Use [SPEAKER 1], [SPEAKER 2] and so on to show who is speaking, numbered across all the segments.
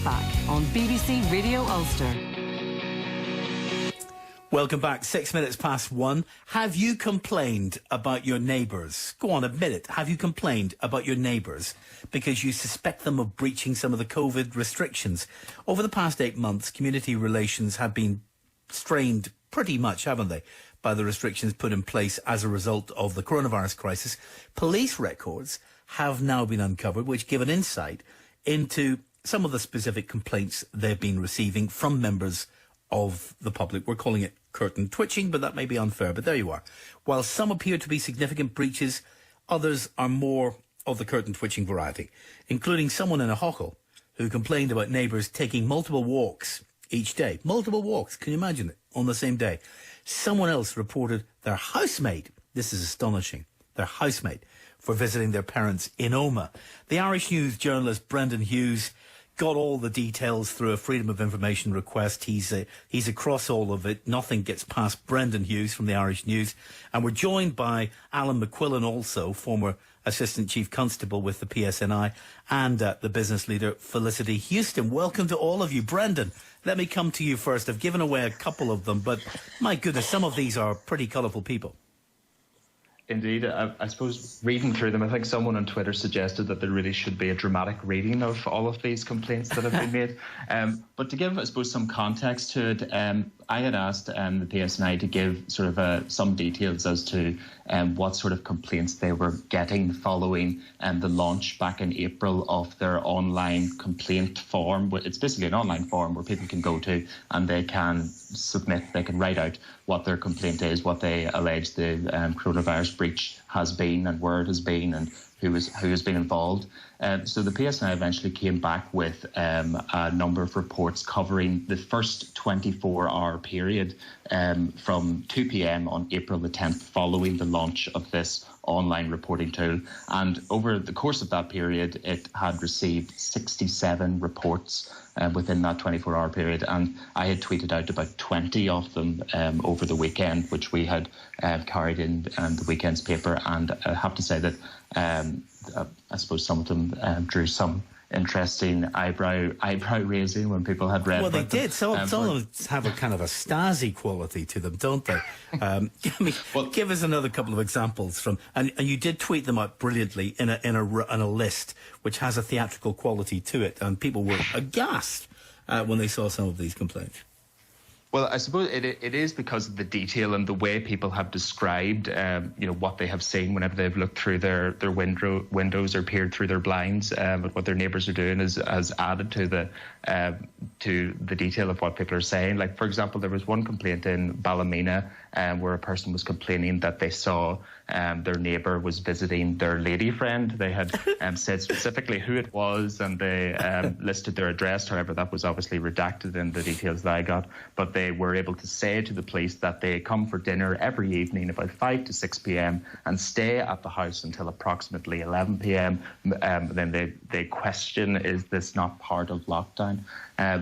[SPEAKER 1] back on BBC Radio Ulster.
[SPEAKER 2] Welcome back. 6 minutes past 1. Have you complained about your neighbours? Go on, admit it. Have you complained about your neighbours because you suspect them of breaching some of the COVID restrictions? Over the past 8 months, community relations have been strained pretty much, haven't they, by the restrictions put in place as a result of the coronavirus crisis. Police records have now been uncovered, which give an insight into some of the specific complaints they've been receiving from members of the public. We're calling it curtain twitching, but that may be unfair, but there you are. While some appear to be significant breaches, others are more of the curtain twitching variety, including someone in a Hochel who complained about neighbours taking multiple walks each day. Multiple walks, can you imagine it, on the same day? Someone else reported their housemate, this is astonishing, their housemate, for visiting their parents in Omagh. The Irish News journalist Brendan Hughes got all the details through a Freedom of Information request. He's across all of it. Nothing gets past Brendan Hughes from the Irish News. And we're joined by Alan McQuillan, also former Assistant Chief Constable with the PSNI, and the business leader Felicity Huston. Welcome to all of you. Brendan, let me come to you first. I've given away a couple of them, but my goodness, some of these are pretty colourful people.
[SPEAKER 3] Indeed, I suppose reading through them, I think someone on Twitter suggested that there really should be a dramatic reading of all of these complaints that have been made. But to give, I suppose, some context to it, I had asked the PSNI to give sort of some details as to what sort of complaints they were getting following the launch back in April of their online complaint form. It's basically an online form where people can go to and they can submit, they can write out what their complaint is, what they allege the coronavirus breach has been and where it has been and who has been involved. So the PSNI eventually came back with a number of reports covering the first 24-hour period from 2 p.m. on April the 10th following the launch of this online reporting tool. And over the course of that period, it had received 67 reports within that 24-hour period. And I had tweeted out about 20 of them over the weekend, which we had carried in the weekend's paper. And I have to say that I suppose some of them drew some interesting eyebrow raising when people had read.
[SPEAKER 2] Well, they did. Some of them have a kind of a Stasi quality to them, don't they? Give us another couple of examples from, and you did tweet them out brilliantly in a list which has a theatrical quality to it, and people were aghast when they saw some of these complaints.
[SPEAKER 3] Well, I suppose it is because of the detail and the way people have described, what they have seen whenever they've looked through their windows or peered through their blinds. But what their neighbours are doing has added to the detail of what people are saying. Like, for example, there was one complaint in Ballymena where a person was complaining that they saw their neighbour was visiting their lady friend. They had said specifically who it was, and they listed their address. However, that was obviously redacted in the details that I got. But they were able to say to the police that they come for dinner every evening about 5 to 6 p.m. and stay at the house until approximately 11 p.m. Then they question, is this not part of lockdown?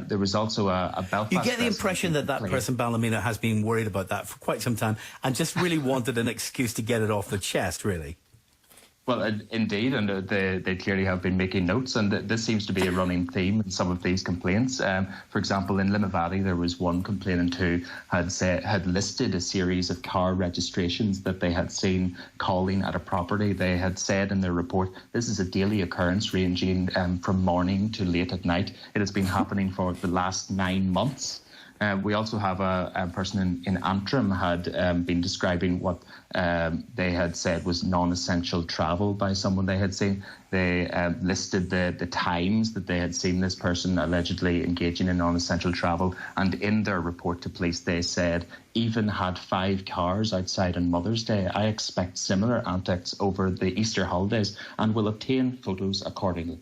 [SPEAKER 3] There was also a Belfast...
[SPEAKER 2] You get the impression that person, Ballymena, has been worried about that for quite some time and just really wanted an excuse to get it off the chest, really.
[SPEAKER 3] Well, indeed, and they clearly have been making notes, and this seems to be a running theme in some of these complaints. For example, in Limavady, there was one complainant who had listed a series of car registrations that they had seen calling at a property. They had said in their report, this is a daily occurrence ranging from morning to late at night. It has been happening for the last 9 months. We also have a person in Antrim had been describing what they had said was non-essential travel by someone they had seen. They listed the times that they had seen this person allegedly engaging in non-essential travel. And in their report to police, they said, even had 5 cars outside on Mother's Day. I expect similar antics over the Easter holidays and will obtain photos accordingly.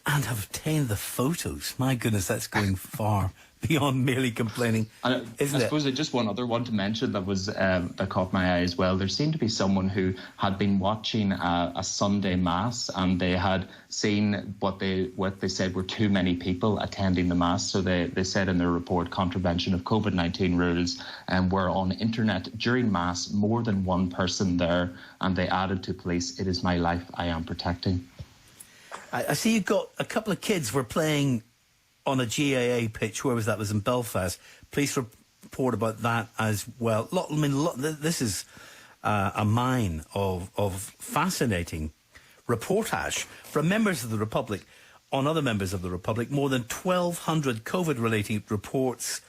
[SPEAKER 2] And have obtained the photos. My goodness, that's going far beyond merely complaining, isn't it? I suppose
[SPEAKER 3] just one other one to mention that was that caught my eye as well. There seemed to be someone who had been watching a Sunday Mass, and they had seen what they said were too many people attending the Mass. So they said in their report, contravention of COVID-19 rules, and were on internet during Mass, more than one person there, and they added to police, it is my life I am protecting.
[SPEAKER 2] I see you've got a couple of kids were playing on a GAA pitch. Where was that? It was in Belfast. Police report about that as well. This is a mine of fascinating reportage from members of the Republic on other members of the Republic. More than 1,200 COVID-related reports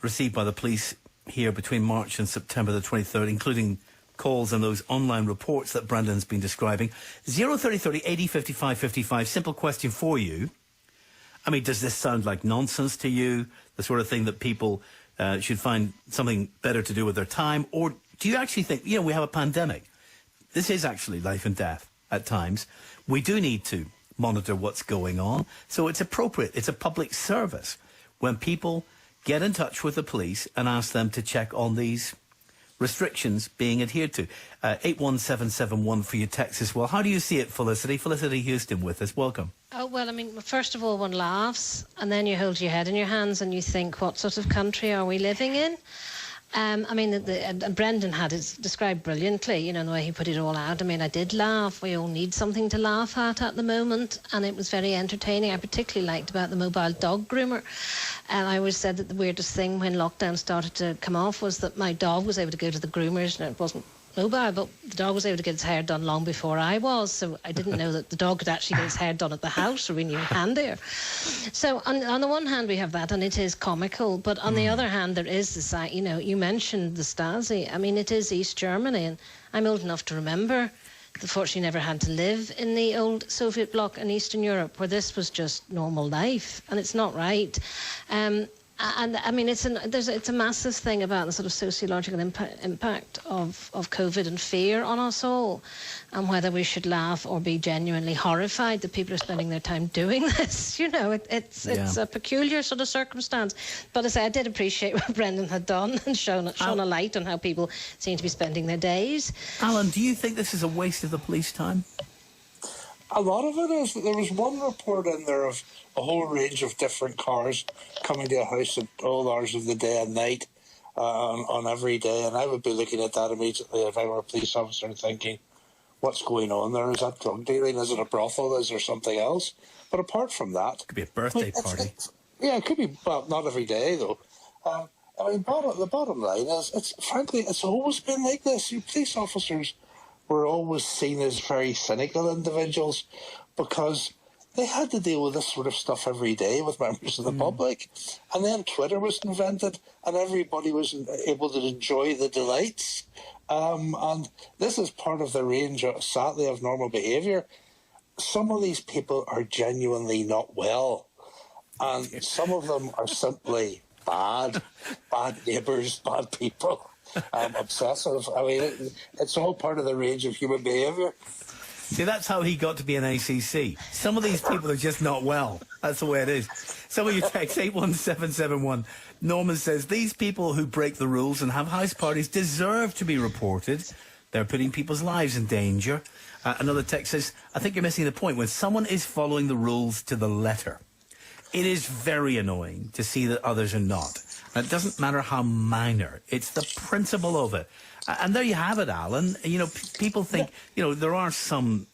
[SPEAKER 2] received by the police here between March and September the 23rd, including calls and those online reports that Brendan's been describing. 03030 80 55 55. Simple question for you. I mean, does this sound like nonsense to you? The sort of thing that people should find something better to do with their time? Or do you actually think, we have a pandemic. This is actually life and death at times. We do need to monitor what's going on. So it's appropriate. It's a public service when people get in touch with the police and ask them to check on these restrictions being adhered to. 81771 for your text as well. How do you see it, Felicity? Felicity Huston with us. Welcome.
[SPEAKER 4] Oh, well, I mean, first of all, one laughs and then you hold your head in your hands and you think, what sort of country are we living in? I mean, Brendan had it described brilliantly, the way he put it all out. I mean, I did laugh. We all need something to laugh at the moment, and it was very entertaining. I particularly liked about the mobile dog groomer. And I always said that the weirdest thing when lockdown started to come off was that my dog was able to go to the groomers, and it wasn't mobile, but the dog was able to get its hair done long before I was, so I didn't know that the dog could actually get its hair done at the house, or even handier. So on the one hand we have that, and it is comical, but on the other hand there is this, you mentioned the Stasi. I mean, it is East Germany, and I'm old enough to remember, unfortunately never had to live in the old Soviet bloc in Eastern Europe, where this was just normal life, and it's not right. And I mean, it's a massive thing about the sort of sociological impact of COVID and fear on us all, and whether we should laugh or be genuinely horrified that people are spending their time doing this. It's a peculiar sort of circumstance. But as I did appreciate what Brendan had done and shone a light on how people seem to be spending their days.
[SPEAKER 2] Alan, do you think this is a waste of the police time?
[SPEAKER 5] A lot of it is. There was one report in there of a whole range of different cars coming to a house at all hours of the day and night on every day, and I would be looking at that immediately if I were a police officer and thinking, what's going on there? Is that drug dealing? Is it a brothel? Is there something else? But apart from that...
[SPEAKER 2] It could be a birthday party.
[SPEAKER 5] It could be, well, not every day, though. I mean, the bottom line is, frankly, it's always been like this. Police officers were always seen as very cynical individuals because they had to deal with this sort of stuff every day with members of the public. And then Twitter was invented and everybody was able to enjoy the delights. And this is part of the range, sadly, of normal behaviour. Some of these people are genuinely not well. And some of them are simply bad neighbours, bad people. Obsessive. I mean, it's all part of the range of human behaviour.
[SPEAKER 2] See, that's how he got to be an ACC. Some of these people are just not well. That's the way it is. Some of you text 81771. Norman says, these people who break the rules and have house parties deserve to be reported. They're putting people's lives in danger. Another text says, I think you're missing the point. When someone is following the rules to the letter, it is very annoying to see that others are not. And it doesn't matter how minor. It's the principle of it. And there you have it, Alan. People think, there are some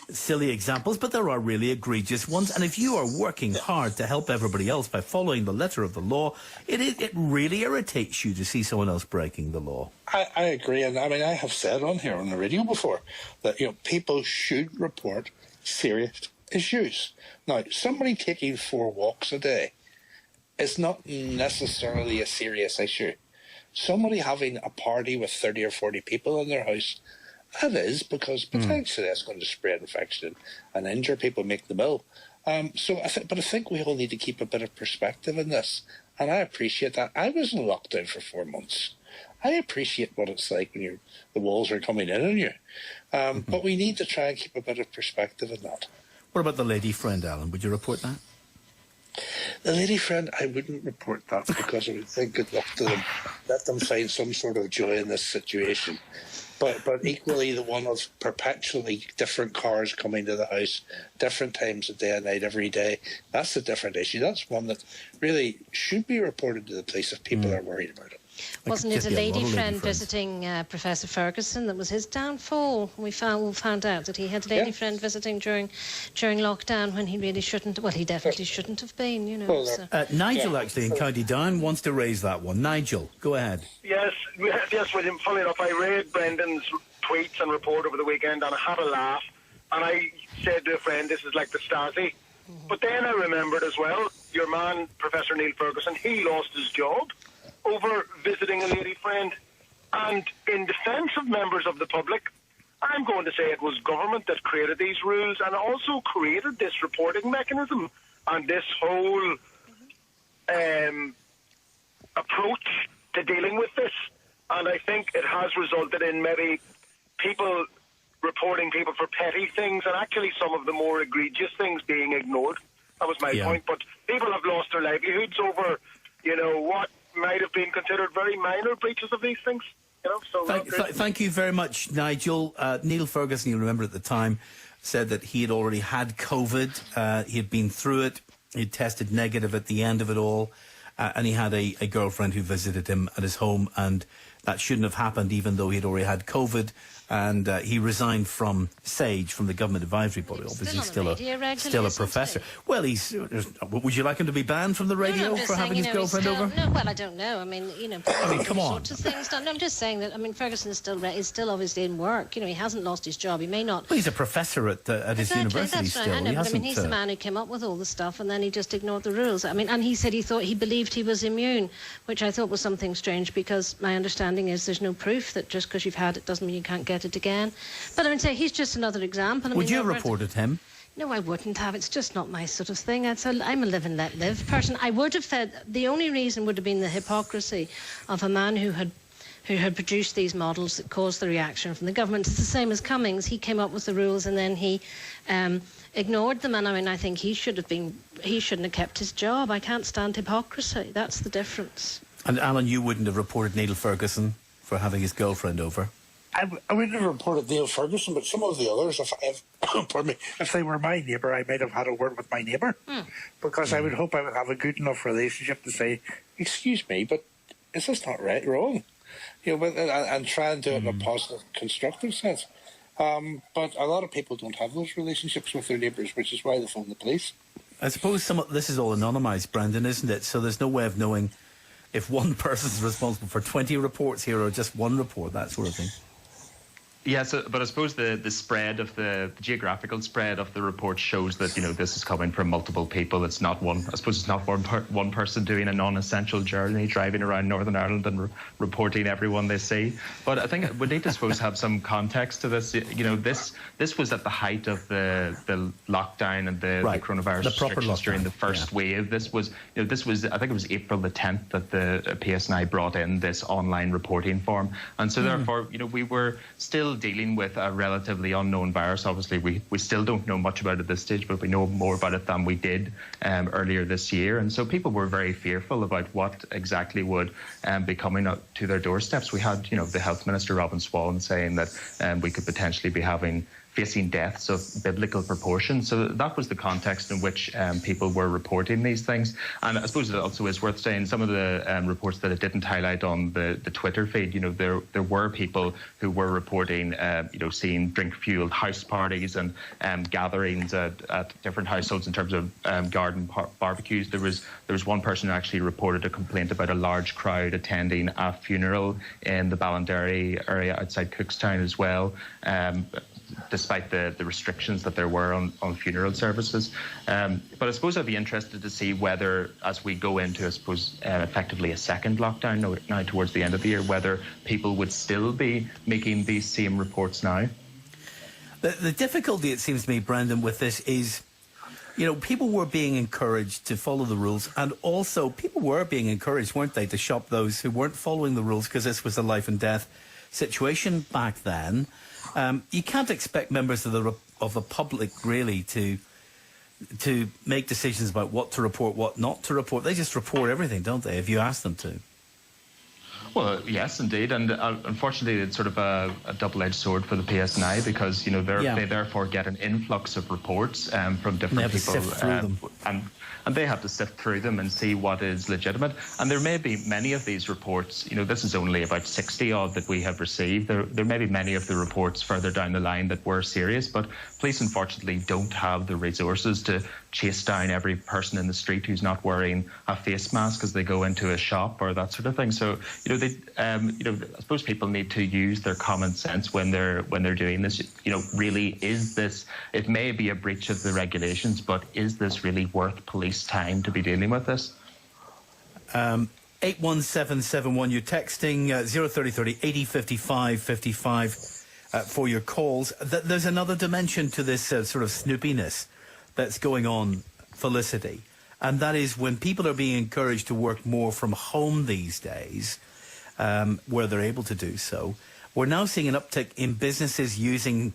[SPEAKER 2] silly examples, but there are really egregious ones. And if you are working hard to help everybody else by following the letter of the law, it really irritates you to see someone else breaking the law.
[SPEAKER 5] I agree. And I mean, I have said on here on the radio before that, people should report serious issues. Now, somebody taking 4 walks a day is not necessarily a serious issue. Somebody having a party with 30 or 40 people in their house, that is, because potentially that's going to spread infection and injure people, make them ill. But I think we all need to keep a bit of perspective in this, and I appreciate that. I was in lockdown for 4 months. I appreciate what it's like when the walls are coming in on you. But we need to try and keep a bit of perspective in that.
[SPEAKER 2] What about the lady friend, Alan? Would you report that?
[SPEAKER 5] The lady friend, I wouldn't report that because I would think good luck to them. Let them find some sort of joy in this situation. But equally the one of perpetually different cars coming to the house, different times of day and night every day, that's a different issue. That's one that really should be reported to the police if people are worried about it.
[SPEAKER 4] Wasn't it a lady friend visiting Professor Ferguson that was his downfall? We found out that he had a lady friend visiting during lockdown when he really shouldn't. Well, he definitely shouldn't have been, you know.
[SPEAKER 5] Well,
[SPEAKER 4] so.
[SPEAKER 2] Nigel, actually, in County Down, wants to raise that one. Nigel, go ahead.
[SPEAKER 6] Yes, William, funny enough, I read Brendan's tweets and report over the weekend, and I had a laugh, and I said to a friend, this is like the Stasi. But then I remembered as well, your man, Professor Neil Ferguson, he lost his job over visiting a lady friend. And in defence of members of the public, I'm going to say it was government that created these rules and also created this reporting mechanism and this whole approach to dealing with this. And I think it has resulted in maybe people reporting people for petty things and actually some of the more egregious things being ignored. That was my point. But people have lost their livelihoods over, you know, what might have been considered very minor breaches of these things. You know, so
[SPEAKER 2] thank you very much, Nigel. Neil Ferguson, you remember at the time, said that he had already had COVID. He had been through it. He had tested negative at the end of it all. And he had a girlfriend who visited him at his home, and that shouldn't have happened even though he'd already had COVID. And he resigned from SAGE, from the Government Advisory Body. Obviously, still a professor. Well, would you like him to be banned from the radio for having his girlfriend over?
[SPEAKER 4] No, well, I don't know. I mean, you know,
[SPEAKER 2] come on.
[SPEAKER 4] sorts of things done. No, I'm just saying that. I mean, Ferguson is still obviously in work. You know, he hasn't lost his job. He may not.
[SPEAKER 2] Well, he's a professor at his university
[SPEAKER 4] that's
[SPEAKER 2] still.
[SPEAKER 4] Right. I know,
[SPEAKER 2] but
[SPEAKER 4] I mean, he's the man who came up with all the stuff, and then he just ignored the rules. I mean, and he said he believed he was immune, which I thought was something strange because my understanding is there's no proof that just because you've had it doesn't mean you can't get it again. But I mean, say he's just another example.
[SPEAKER 2] Would you have reported him?
[SPEAKER 4] No, I wouldn't have. It's just not my sort of thing. I'm a live and let live person. I would have said the only reason would have been the hypocrisy of a man who had produced these models that caused the reaction from the government. It's the same as Cummings. He came up with the rules and then he ignored them. And I mean, I think he shouldn't have kept his job. I can't stand hypocrisy. That's the difference.
[SPEAKER 2] And Alan, you wouldn't have reported Neil Ferguson for having his girlfriend over?
[SPEAKER 5] I wouldn't have reported Neil Ferguson, but some of the others, if they were my neighbour, I might have had a word with my neighbour, because I would hope I would have a good enough relationship to say, excuse me, but is this not wrong? You know, and try and do it in a positive, constructive sense. But a lot of people don't have those relationships with their neighbours, which is why they phone the police.
[SPEAKER 2] I suppose this is all anonymised, Brendan, isn't it? So there's no way of knowing if one person's responsible for 20 reports here or just one report, that sort of thing.
[SPEAKER 3] Yes, but I suppose the spread of the geographical spread of the report shows that, you know, this is coming from multiple people. It's not one. I suppose it's not one person doing a non-essential journey, driving around Northern Ireland and reporting everyone they see. But I think we need to suppose have some context to this. You know, this was at the height of the lockdown and the coronavirus restrictions during the first wave. This was I think it was April the 10th that the PSNI brought in this online reporting form, and so therefore, you know, we were still dealing with a relatively unknown virus. Obviously, we still don't know much about it at this stage, but we know more about it than we did earlier this year. And so people were very fearful about what exactly would be coming up to their doorsteps. We had, you know, the Health Minister, Robin Swan, saying that we could potentially be facing deaths of biblical proportions. So that was the context in which people were reporting these things. And I suppose it also is worth saying some of the reports that it didn't highlight on the Twitter feed, you know, there were people who were reporting, you know, seeing drink-fueled house parties and gatherings at different households in terms of garden barbecues. There was one person who actually reported a complaint about a large crowd attending a funeral in the Ballinderry area outside Cookstown as well. Despite the restrictions that there were on funeral services. But I suppose I'd be interested to see whether, as we go into, I suppose, effectively a second lockdown now towards the end of the year, whether people would still be making these same reports now.
[SPEAKER 2] The difficulty, it seems to me, Brendan, with this is, you know, people were being encouraged to follow the rules, and also people were being encouraged, weren't they, to shop those who weren't following the rules, because this was a life and death situation back then. You can't expect members of the public really to make decisions about what to report, what not to report. They just report everything, don't they, if you ask them to?
[SPEAKER 3] Well, yes, indeed, and unfortunately, it's sort of a double-edged sword for the PSNI because they therefore get an influx of reports from different people,
[SPEAKER 2] sift through them.
[SPEAKER 3] And they have to sift through them and see what is legitimate. And there may be many of these reports. This is only about 60 odd that we have received. There may be many of the reports further down the line that were serious, but police unfortunately don't have the resources to chase down every person in the street who's not wearing a face mask as they go into a shop or that sort of thing. So I suppose people need to use their common sense when they're doing this. Really, is this? It may be a breach of the regulations, but is this really worth police time to be dealing with this?
[SPEAKER 2] 81771. You're texting 03030 80 55 55 for your calls. There's another dimension to this sort of snoopiness that's going on, Felicity, and that is when people are being encouraged to work more from home these days, where they're able to do so. We're now seeing an uptick in businesses using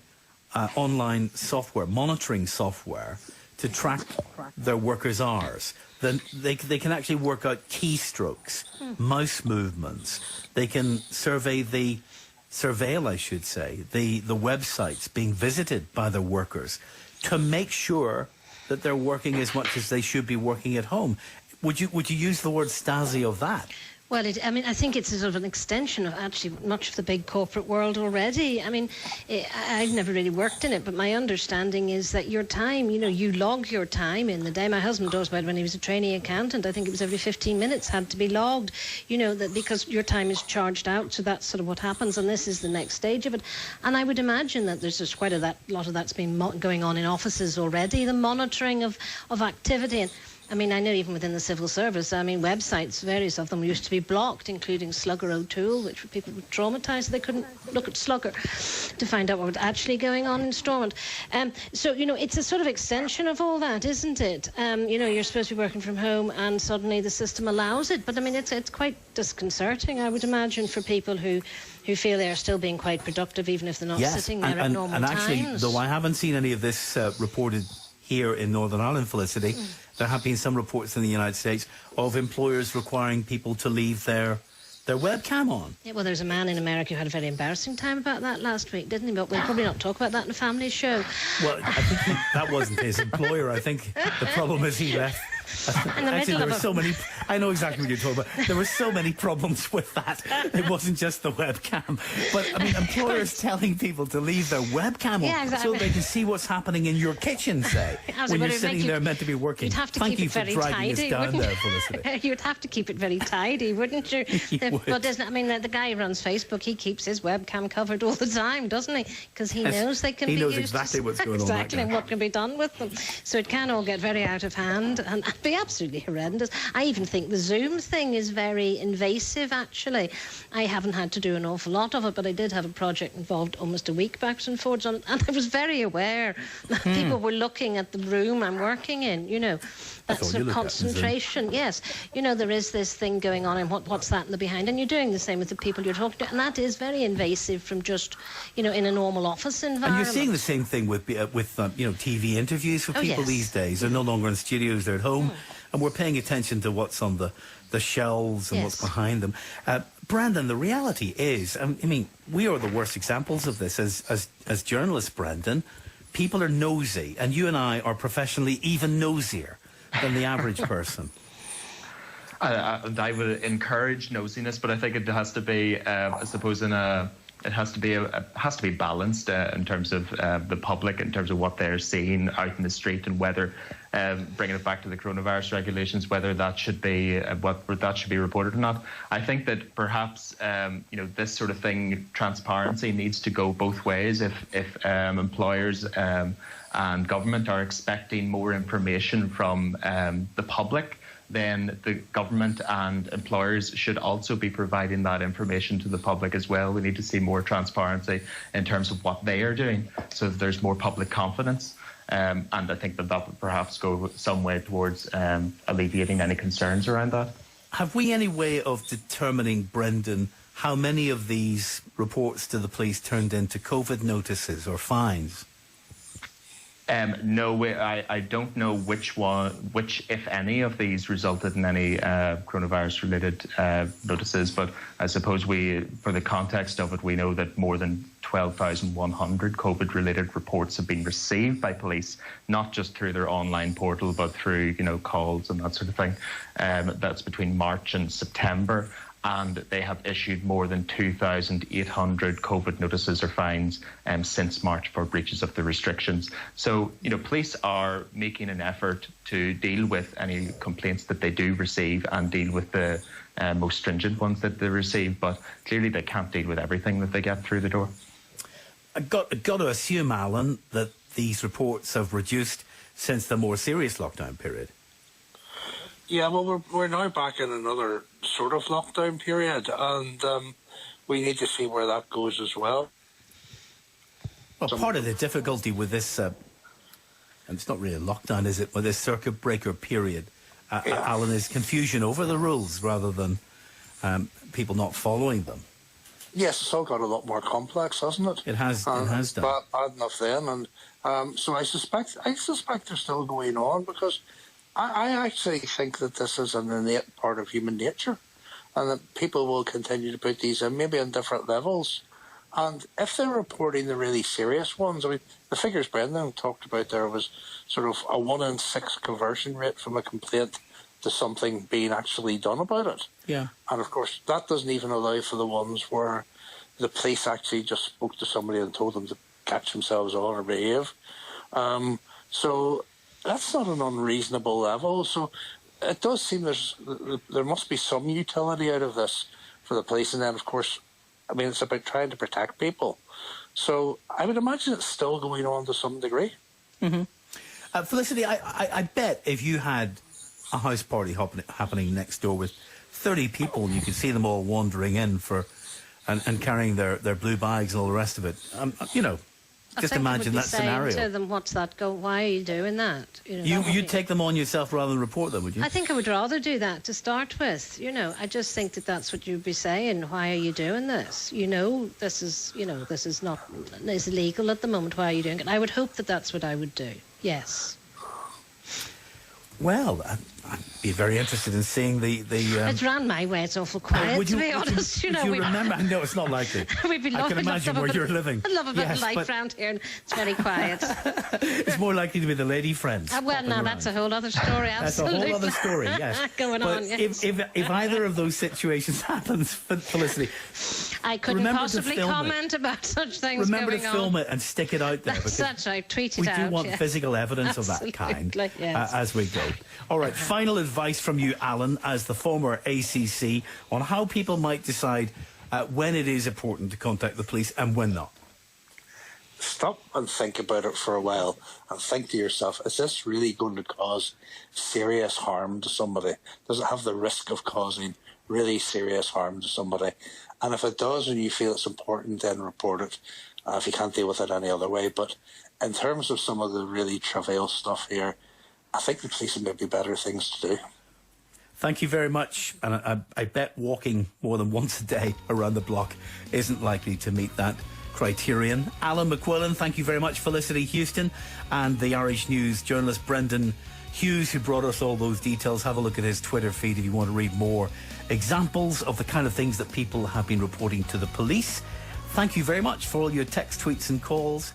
[SPEAKER 2] online software, monitoring software, to track their workers' hours. Then they can actually work out keystrokes, mouse movements. They can surveil, I should say, the websites being visited by their workers to make sure that they're working as much as they should be working at home. Would you use the word Stasi of that?
[SPEAKER 4] Well, I think it's a sort of an extension of actually much of the big corporate world already. I've never really worked in it, but my understanding is that your time, you log your time in the day. My husband talks about when he was a trainee accountant, I think it was every 15 minutes had to be logged, that because your time is charged out, so that's sort of what happens, and this is the next stage of it. And I would imagine that there's just quite a lot of that's been going on in offices already, the monitoring of activity. And I know even within the civil service, websites, various of them used to be blocked, including Slugger O'Toole, which people were traumatised. They couldn't look at Slugger to find out what was actually going on in Stormont. So, it's a sort of extension of all that, isn't it? You're supposed to be working from home and suddenly the system allows it. But, it's quite disconcerting, I would imagine, for people who feel they are still being quite productive, even if they're not sitting there at normal times.
[SPEAKER 2] And actually, though I haven't seen any of this reported here in Northern Ireland, Felicity, there have been some reports in the United States of employers requiring people to leave their webcam on.
[SPEAKER 4] Yeah, well, there's a man in America who had a very embarrassing time about that last week, didn't he? But we'll probably not talk about that in a family show.
[SPEAKER 2] Well, I think that wasn't his employer. I think the problem is he left. Actually, there were so many. I know exactly what you're talking about. There were so many problems with that. It wasn't just the webcam, but employers telling people to leave their webcam on so they can see what's happening in your kitchen, say, when you're sitting there meant to be working.
[SPEAKER 4] You'd have to
[SPEAKER 2] Thank
[SPEAKER 4] keep
[SPEAKER 2] you
[SPEAKER 4] it
[SPEAKER 2] for
[SPEAKER 4] very
[SPEAKER 2] dragging
[SPEAKER 4] tidy,
[SPEAKER 2] us down there, Felicity.
[SPEAKER 4] You'd have to keep it very tidy, wouldn't you? But the guy who runs Facebook, he keeps his webcam covered all the time, doesn't he? Because he knows they can be used.
[SPEAKER 2] He knows exactly what's going on.
[SPEAKER 4] Exactly, and what can be done with them. So it can all get very out of hand and be absolutely horrendous. I even think the Zoom thing is very invasive, actually. I haven't had to do an awful lot of it, but I did have a project involved almost a week backwards and forwards on it, and I was very aware that people were looking at the room I'm working in, that sort of concentration. Yes, there is this thing going on, and what's that in the behind? And you're doing the same with the people you're talking to, and that is very invasive from just, in a normal office environment.
[SPEAKER 2] And you're seeing the same thing with TV interviews for people these days. They're no longer in studios, they're at home. And we're paying attention to what's on the shelves and what's behind them. Brendan, the reality is, we are the worst examples of this as journalists, Brendan. People are nosy, and you and I are professionally even nosier than the average person.
[SPEAKER 3] I would encourage nosiness, but I think it has to be, it has to be balanced in terms of the public, in terms of what they're seeing out in the street, and whether, bringing it back to the coronavirus regulations, whether that should be reported or not. I think that perhaps this sort of thing, transparency, needs to go both ways. If employers and government are expecting more information from the public, then the government and employers should also be providing that information to the public as well. We need to see more transparency in terms of what they are doing, so that there's more public confidence. And I think that would perhaps go some way towards alleviating any concerns around that.
[SPEAKER 2] Have we any way of determining, Brendan, how many of these reports to the police turned into COVID notices or fines?
[SPEAKER 3] No, I don't know which, if any, of these resulted in any coronavirus-related notices. But I suppose for the context of it, we know that more than 12,100 COVID-related reports have been received by police, not just through their online portal, but through calls and that sort of thing. That's between March and September. And they have issued more than 2,800 COVID notices or fines since March for breaches of the restrictions. So, police are making an effort to deal with any complaints that they do receive and deal with the most stringent ones that they receive. But clearly they can't deal with everything that they get through the door.
[SPEAKER 2] I've got to assume, Alan, that these reports have reduced since the more serious lockdown period.
[SPEAKER 5] Yeah, well, we're now back in another sort of lockdown period, and we need to see where that goes as well.
[SPEAKER 2] Well, part of the difficulty with this, and it's not really a lockdown, is it, with this circuit breaker period, Alan, is confusion over the rules rather than people not following them.
[SPEAKER 5] Yes, it's all got a lot more complex, hasn't it?
[SPEAKER 2] It has done.
[SPEAKER 5] Bad enough then, and so I suspect they're still going on, because I actually think that this is an innate part of human nature, and that people will continue to put these in, maybe on different levels. And if they're reporting the really serious ones, I mean, the figures Brendan talked about there was sort of a 1 in 6 conversion rate from a complaint to something being actually done about it. Yeah. And of course, that doesn't even allow for the ones where the police actually just spoke to somebody and told them to catch themselves on or behave. So that's not an unreasonable level. So it does seem there must be some utility out of this for the police. And then, of course, I mean, it's about trying to protect people. So I would imagine it's still going on to some degree.
[SPEAKER 2] Mm-hmm. Felicity, I bet if you had a house party happening next door with 30 people and you could see them all wandering in and carrying their blue bags and all the rest of it, just imagine that scenario.
[SPEAKER 4] To them, what's that? Why are you doing that?
[SPEAKER 2] You'd take them on yourself rather than report them, would you?
[SPEAKER 4] I think I would rather do that to start with. I just think that's what you'd be saying. Why are you doing this? This is not illegal at the moment. Why are you doing it? I would hope that that's what I would do. Yes.
[SPEAKER 2] Well, I'd be very interested in seeing the
[SPEAKER 4] It's ran my way. It's awful quiet, to be honest.
[SPEAKER 2] Would you remember? No, it's not likely. I can imagine where you're living.
[SPEAKER 4] I love a bit of life around here, and it's very quiet.
[SPEAKER 2] It's more likely to be the lady friends.
[SPEAKER 4] Well, now that's a whole other story. Absolutely.
[SPEAKER 2] That's a whole other story. Yes.
[SPEAKER 4] Going on. Yes.
[SPEAKER 2] If either of those situations happens, Felicity,
[SPEAKER 4] I couldn't possibly comment about such things.
[SPEAKER 2] Remember to film it and stick it out there.
[SPEAKER 4] That's such. I tweet it out.
[SPEAKER 2] We do want physical evidence of that kind as we go. All right. Final advice from you, Alan, as the former ACC, on how people might decide when it is important to contact the police and when not.
[SPEAKER 5] Stop and think about it for a while and think to yourself, is this really going to cause serious harm to somebody? Does it have the risk of causing really serious harm to somebody? And if it does and you feel it's important, then report it if you can't deal with it any other way. But in terms of some of the really trivial stuff here, I think the police have maybe better things to do.
[SPEAKER 2] Thank you very much. And I bet walking more than once a day around the block isn't likely to meet that criterion. Alan McQuillan, thank you very much. Felicity Huston and the Irish News journalist Brendan Hughes, who brought us all those details. Have a look at his Twitter feed if you want to read more examples of the kind of things that people have been reporting to the police. Thank you very much for all your text, tweets and calls.